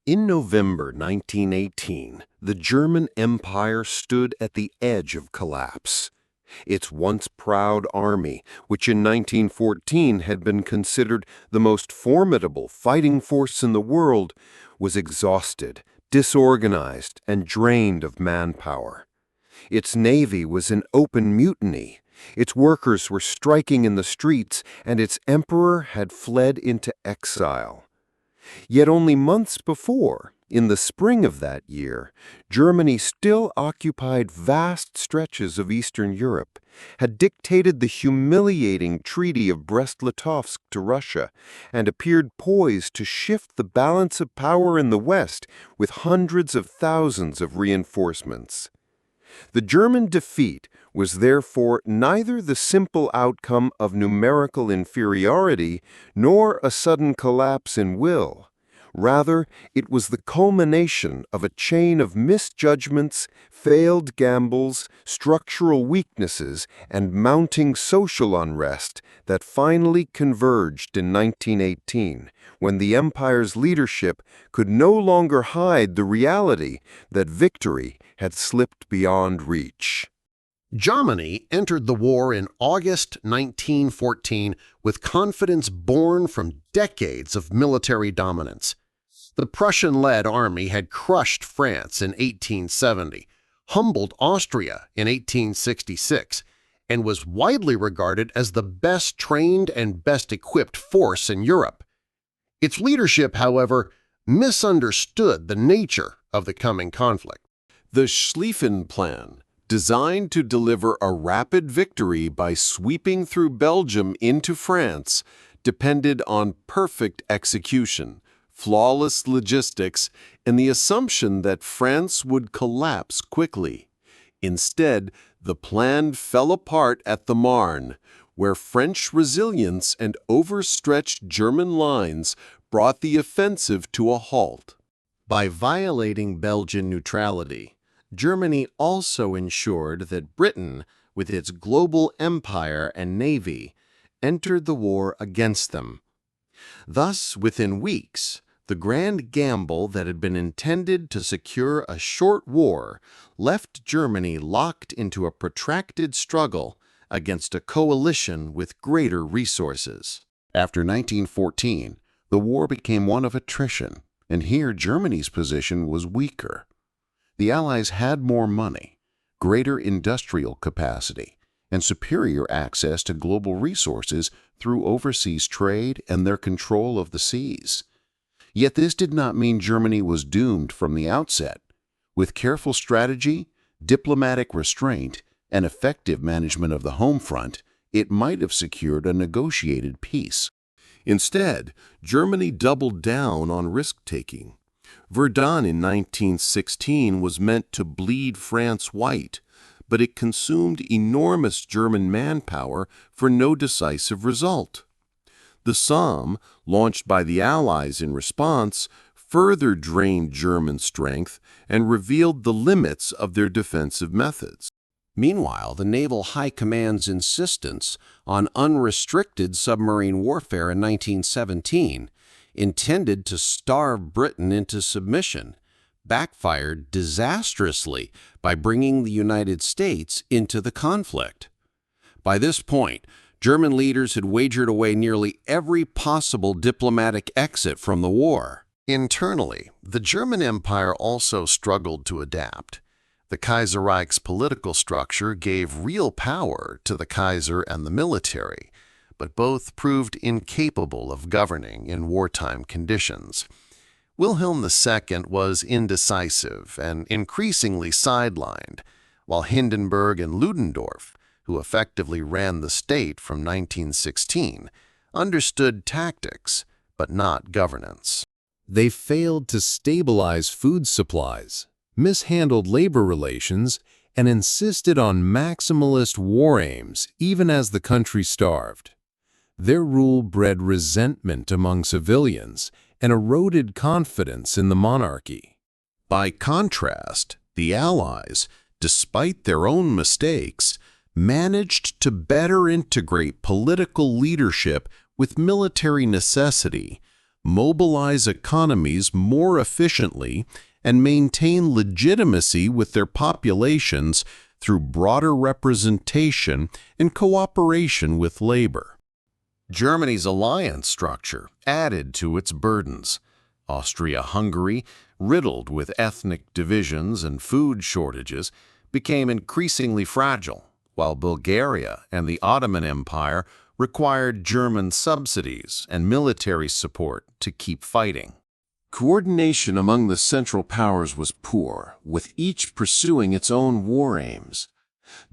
In November 1918, the German Empire stood at the edge of collapse. Its once proud army, which in 1914 had been considered the most formidable fighting force in the world, was exhausted, disorganized, and drained of manpower. Its navy was in open mutiny. Its workers were striking in the streets, and its emperor had fled into exile. Yet only months before, in the spring of that year, Germany still occupied vast stretches of Eastern Europe, had dictated the humiliating Treaty of Brest-Litovsk to Russia, and appeared poised to shift the balance of power in the West with hundreds of thousands of reinforcements. The German defeat was therefore neither the simple outcome of numerical inferiority nor a sudden collapse in will. Rather, it was the culmination of a chain of misjudgments, failed gambles, structural weaknesses, and mounting social unrest that finally converged in 1918, when the empire's leadership could no longer hide the reality that victory had slipped beyond reach. Germany entered the war in August 1914 with confidence born from decades of military dominance. The Prussian-led army had crushed France in 1870, humbled Austria in 1866, and was widely regarded as the best-trained and best-equipped force in Europe. Its leadership, however, misunderstood the nature of the coming conflict. The Schlieffen Plan, designed to deliver a rapid victory by sweeping through Belgium into France, depended on perfect execution, flawless logistics, and the assumption that France would collapse quickly. Instead, the plan fell apart at the Marne, where French resilience and overstretched German lines brought the offensive to a halt. By violating Belgian neutrality, Germany also ensured that Britain, with its global empire and navy, entered the war against them. Thus, within weeks, the grand gamble that had been intended to secure a short war left Germany locked into a protracted struggle against a coalition with greater resources. After 1914, the war became one of attrition, and here Germany's position was weaker. The Allies had more money, greater industrial capacity, and superior access to global resources through overseas trade and their control of the seas. Yet this did not mean Germany was doomed from the outset. With careful strategy, diplomatic restraint, and effective management of the home front, it might have secured a negotiated peace. Instead, Germany doubled down on risk-taking. Verdun in 1916 was meant to bleed France white, but it consumed enormous German manpower for no decisive result. The Somme, launched by the Allies in response, further drained German strength and revealed the limits of their defensive methods. Meanwhile, the Naval High Command's insistence on unrestricted submarine warfare in 1917, intended to starve Britain into submission, backfired disastrously by bringing the United States into the conflict. By this point, German leaders had wagered away nearly every possible diplomatic exit from the war. Internally, the German Empire also struggled to adapt. The Kaiserreich's political structure gave real power to the Kaiser and the military, but both proved incapable of governing in wartime conditions. Wilhelm II was indecisive and increasingly sidelined, while Hindenburg and Ludendorff, who effectively ran the state from 1916, understood tactics but not governance. They failed to stabilize food supplies, mishandled labor relations, and insisted on maximalist war aims even as the country starved. Their rule bred resentment among civilians and eroded confidence in the monarchy. By contrast, the Allies, despite their own mistakes, managed to better integrate political leadership with military necessity, mobilize economies more efficiently, and maintain legitimacy with their populations through broader representation and cooperation with labor. Germany's alliance structure added to its burdens. Austria-Hungary, riddled with ethnic divisions and food shortages, became increasingly fragile, while Bulgaria and the Ottoman Empire required German subsidies and military support to keep fighting. Coordination among the Central Powers was poor, with each pursuing its own war aims.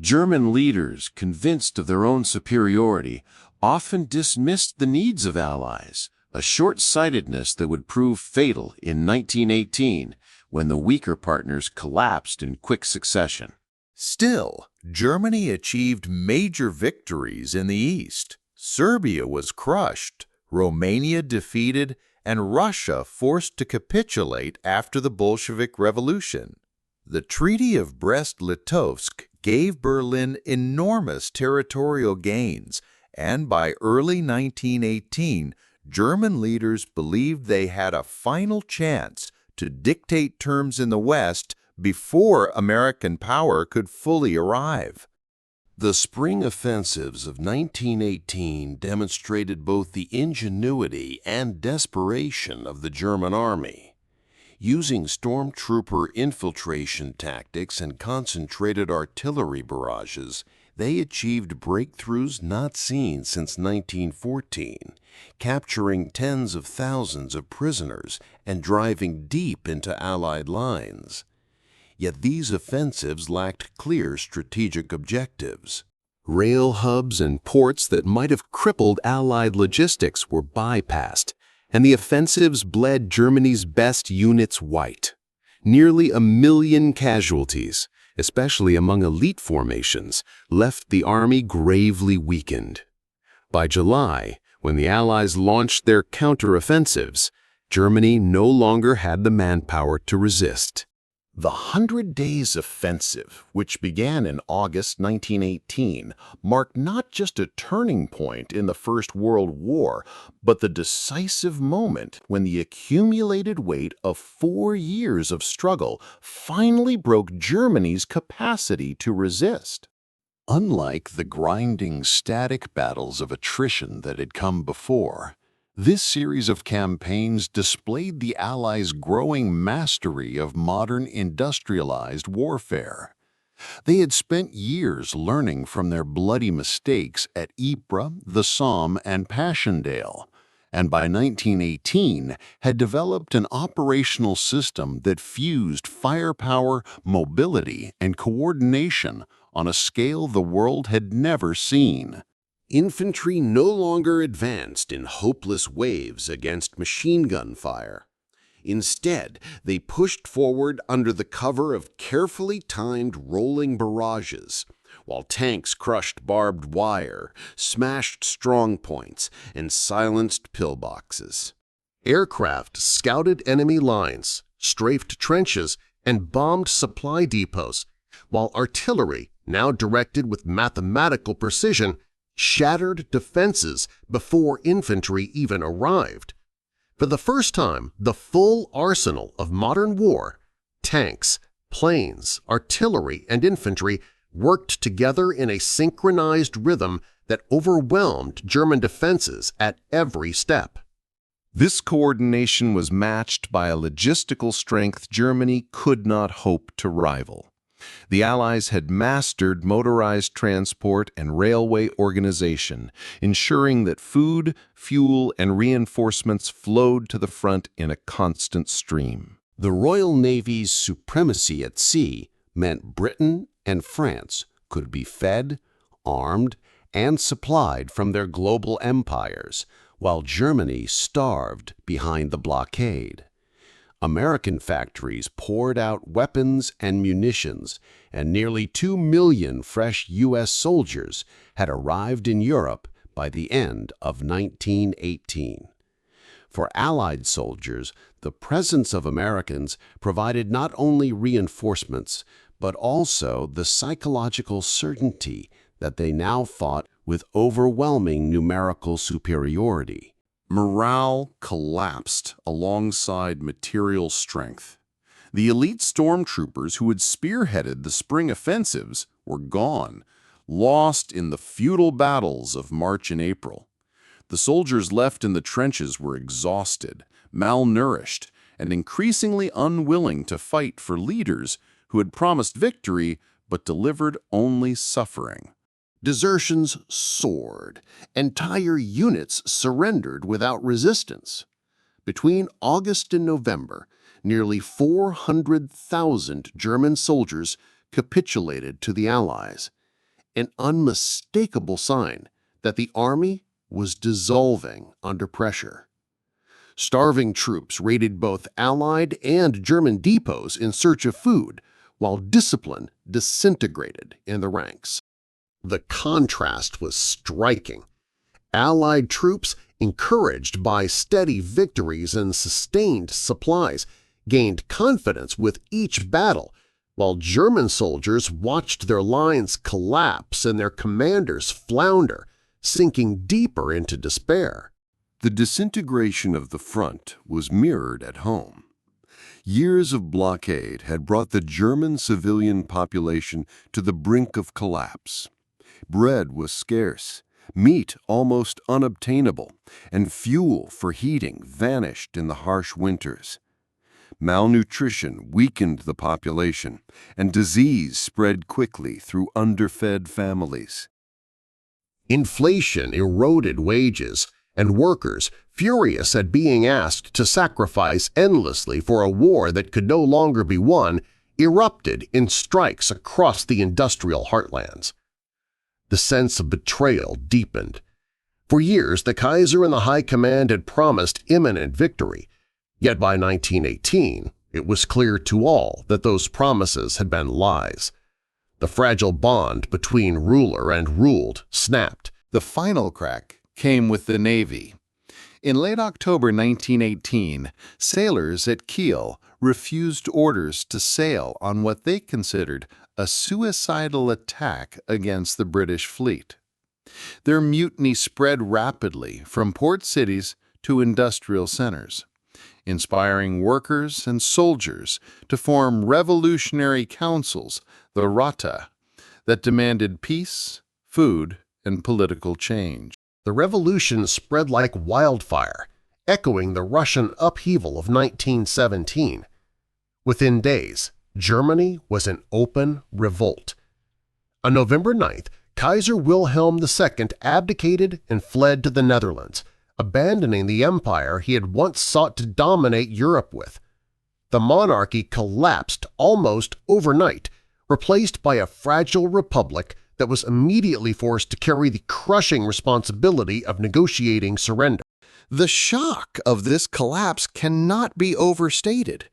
German leaders, convinced of their own superiority, often dismissed the needs of allies, a short-sightedness that would prove fatal in 1918 when the weaker partners collapsed in quick succession. Still, Germany achieved major victories in the East. Serbia was crushed, Romania defeated, and Russia forced to capitulate after the Bolshevik Revolution. The Treaty of Brest-Litovsk gave Berlin enormous territorial gains, and by early 1918, German leaders believed they had a final chance to dictate terms in the West before American power could fully arrive. The spring offensives of 1918 demonstrated both the ingenuity and desperation of the German army. Using stormtrooper infiltration tactics and concentrated artillery barrages, they achieved breakthroughs not seen since 1914, capturing tens of thousands of prisoners and driving deep into Allied lines. Yet these offensives lacked clear strategic objectives. Rail hubs and ports that might have crippled Allied logistics were bypassed, and the offensives bled Germany's best units white. Nearly 1 million casualties, especially among elite formations, left the army gravely weakened. By July, when the Allies launched their counteroffensives, Germany no longer had the manpower to resist. The 100 Days Offensive, which began in August 1918, marked not just a turning point in the First World War, but the decisive moment when the accumulated weight of 4 years of struggle finally broke Germany's capacity to resist. Unlike the grinding, static battles of attrition that had come before, this series of campaigns displayed the Allies' growing mastery of modern industrialized warfare. They had spent years learning from their bloody mistakes at Ypres, the Somme, and Passchendaele, and by 1918 had developed an operational system that fused firepower, mobility, and coordination on a scale the world had never seen. Infantry no longer advanced in hopeless waves against machine gun fire. Instead, they pushed forward under the cover of carefully timed rolling barrages, while tanks crushed barbed wire, smashed strong points, and silenced pillboxes. Aircraft scouted enemy lines, strafed trenches, and bombed supply depots, while artillery, now directed with mathematical precision, shattered defenses before infantry even arrived. For the first time, the full arsenal of modern war, tanks, planes, artillery, and infantry worked together in a synchronized rhythm that overwhelmed German defenses at every step. This coordination was matched by a logistical strength Germany could not hope to rival. The Allies had mastered motorized transport and railway organization, ensuring that food, fuel, and reinforcements flowed to the front in a constant stream. The Royal Navy's supremacy at sea meant Britain and France could be fed, armed, and supplied from their global empires, while Germany starved behind the blockade. American factories poured out weapons and munitions, and nearly 2 million fresh U.S. soldiers had arrived in Europe by the end of 1918. For Allied soldiers, the presence of Americans provided not only reinforcements, but also the psychological certainty that they now fought with overwhelming numerical superiority. Morale collapsed alongside material strength. The elite stormtroopers who had spearheaded the spring offensives were gone, lost in the futile battles of March and April. The soldiers left in the trenches were exhausted, malnourished, and increasingly unwilling to fight for leaders who had promised victory but delivered only suffering. Desertions soared. Entire units surrendered without resistance. Between August and November, nearly 400,000 German soldiers capitulated to the Allies, an unmistakable sign that the army was dissolving under pressure. Starving troops raided both Allied and German depots in search of food, while discipline disintegrated in the ranks. The contrast was striking. Allied troops, encouraged by steady victories and sustained supplies, gained confidence with each battle, while German soldiers watched their lines collapse and their commanders flounder, sinking deeper into despair. The disintegration of the front was mirrored at home. Years of blockade had brought the German civilian population to the brink of collapse. Bread was scarce, meat almost unobtainable, and fuel for heating vanished in the harsh winters. Malnutrition weakened the population, and disease spread quickly through underfed families. Inflation eroded wages, and workers, furious at being asked to sacrifice endlessly for a war that could no longer be won, erupted in strikes across the industrial heartlands. The sense of betrayal deepened. For years, the Kaiser and the High Command had promised imminent victory, yet by 1918 it was clear to all that those promises had been lies. The fragile bond between ruler and ruled snapped. The final crack came with the Navy. In late October 1918, sailors at Kiel refused orders to sail on what they considered a suicidal attack against the British fleet. Their mutiny spread rapidly from port cities to industrial centers, inspiring workers and soldiers to form revolutionary councils, the Rata, that demanded peace, food, and political change. The revolution spread like wildfire, echoing the Russian upheaval of 1917. Within days, Germany was in open revolt. On November 9th, Kaiser Wilhelm II abdicated and fled to the Netherlands, abandoning the empire he had once sought to dominate Europe with. The monarchy collapsed almost overnight, replaced by a fragile republic that was immediately forced to carry the crushing responsibility of negotiating surrender. The shock of this collapse cannot be overstated.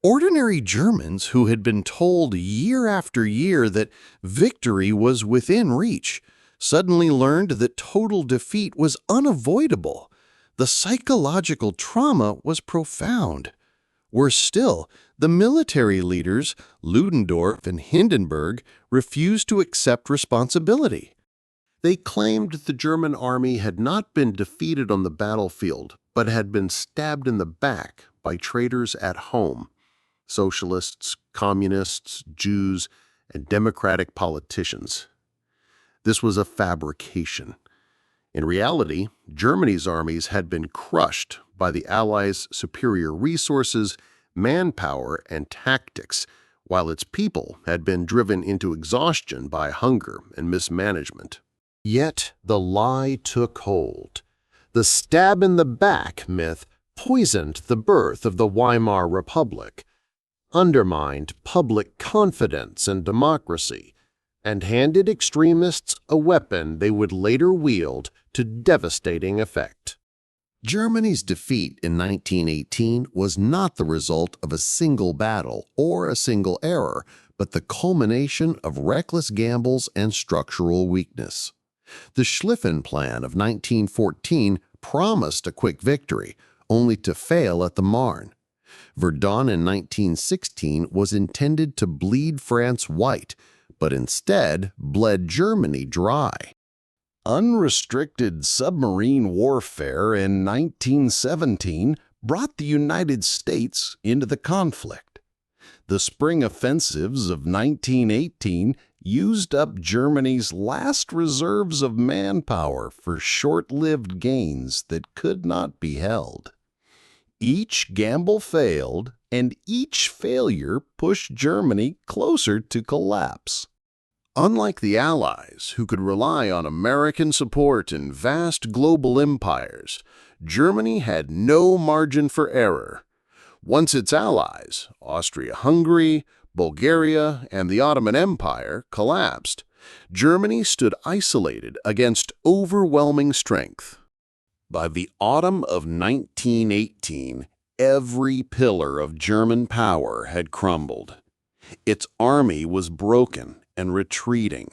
Ordinary Germans who had been told year after year that victory was within reach suddenly learned that total defeat was unavoidable. The psychological trauma was profound. Worse still, the military leaders, Ludendorff and Hindenburg, refused to accept responsibility. They claimed the German army had not been defeated on the battlefield, but had been stabbed in the back by traitors at home: socialists, communists, Jews, and democratic politicians. This was a fabrication. In reality, Germany's armies had been crushed by the Allies' superior resources, manpower, and tactics, while its people had been driven into exhaustion by hunger and mismanagement. Yet the lie took hold. The stab-in-the-back myth poisoned the birth of the Weimar Republic, undermined public confidence in democracy, and handed extremists a weapon they would later wield to devastating effect. Germany's defeat in 1918 was not the result of a single battle or a single error, but the culmination of reckless gambles and structural weakness. The Schlieffen Plan of 1914 promised a quick victory, only to fail at the Marne. Verdun in 1916 was intended to bleed France white, but instead bled Germany dry. Unrestricted submarine warfare in 1917 brought the United States into the conflict. The spring offensives of 1918 used up Germany's last reserves of manpower for short-lived gains that could not be held. Each gamble failed, and each failure pushed Germany closer to collapse. Unlike the Allies, who could rely on American support in vast global empires, Germany had no margin for error. Once its allies, Austria-Hungary, Bulgaria, and the Ottoman Empire, collapsed, Germany stood isolated against overwhelming strength. By the autumn of 1918, every pillar of German power had crumbled. Its army was broken and retreating.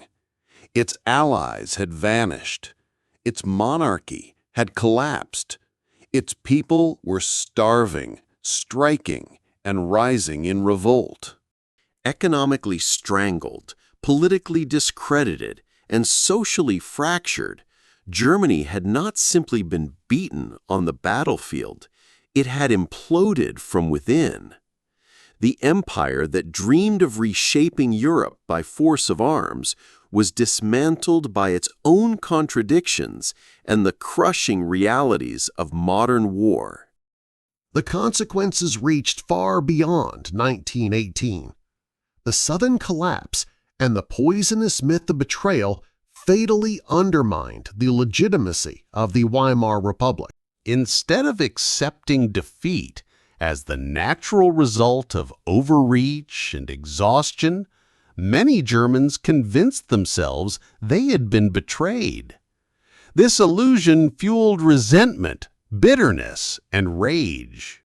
Its allies had vanished. Its monarchy had collapsed. Its people were starving, striking, and rising in revolt. Economically strangled, politically discredited, and socially fractured, Germany had not simply been beaten on the battlefield, it had imploded from within. The empire that dreamed of reshaping Europe by force of arms was dismantled by its own contradictions and the crushing realities of modern war. The consequences reached far beyond 1918. The sudden collapse and the poisonous myth of betrayal fatally undermined the legitimacy of the Weimar Republic. Instead of accepting defeat as the natural result of overreach and exhaustion, many Germans convinced themselves they had been betrayed. This illusion fueled resentment, bitterness, and rage.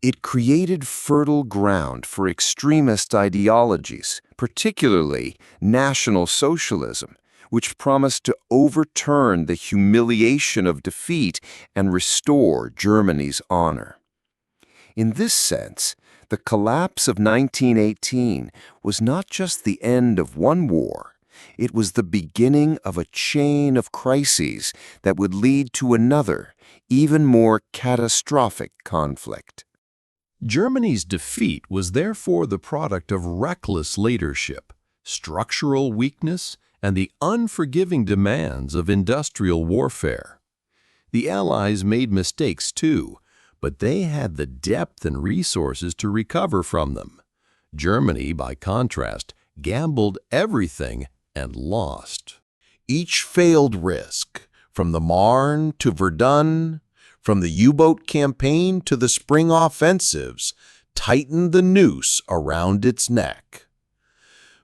It created fertile ground for extremist ideologies, particularly National Socialism, which promised to overturn the humiliation of defeat and restore Germany's honor. In this sense, the collapse of 1918 was not just the end of one war, it was the beginning of a chain of crises that would lead to another, even more catastrophic conflict. Germany's defeat was therefore the product of reckless leadership, structural weakness, and the unforgiving demands of industrial warfare. The Allies made mistakes too, but they had the depth and resources to recover from them. Germany, by contrast, gambled everything and lost. Each failed risk, from the Marne to Verdun, from the U-boat campaign to the spring offensives, tightened the noose around its neck.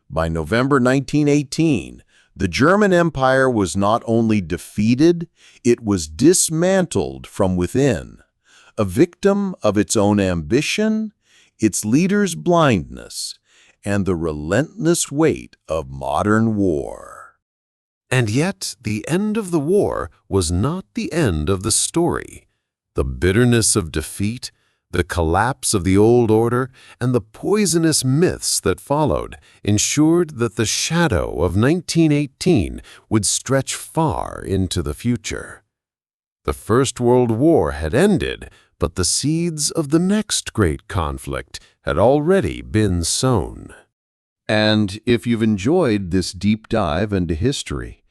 By November 1918, the German Empire was not only defeated, it was dismantled from within, a victim of its own ambition, its leaders' blindness, and the relentless weight of modern war. And yet, the end of the war was not the end of the story. The bitterness of defeat, the collapse of the old order, and the poisonous myths that followed ensured that the shadow of 1918 would stretch far into the future. The First World War had ended, but the seeds of the next great conflict had already been sown. And if you've enjoyed this deep dive into history,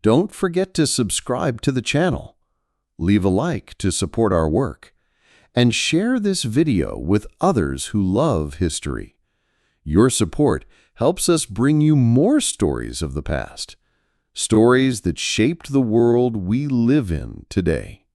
don't forget to subscribe to the channel, leave a like to support our work, and share this video with others who love history. Your support helps us bring you more stories of the past, stories that shaped the world we live in today.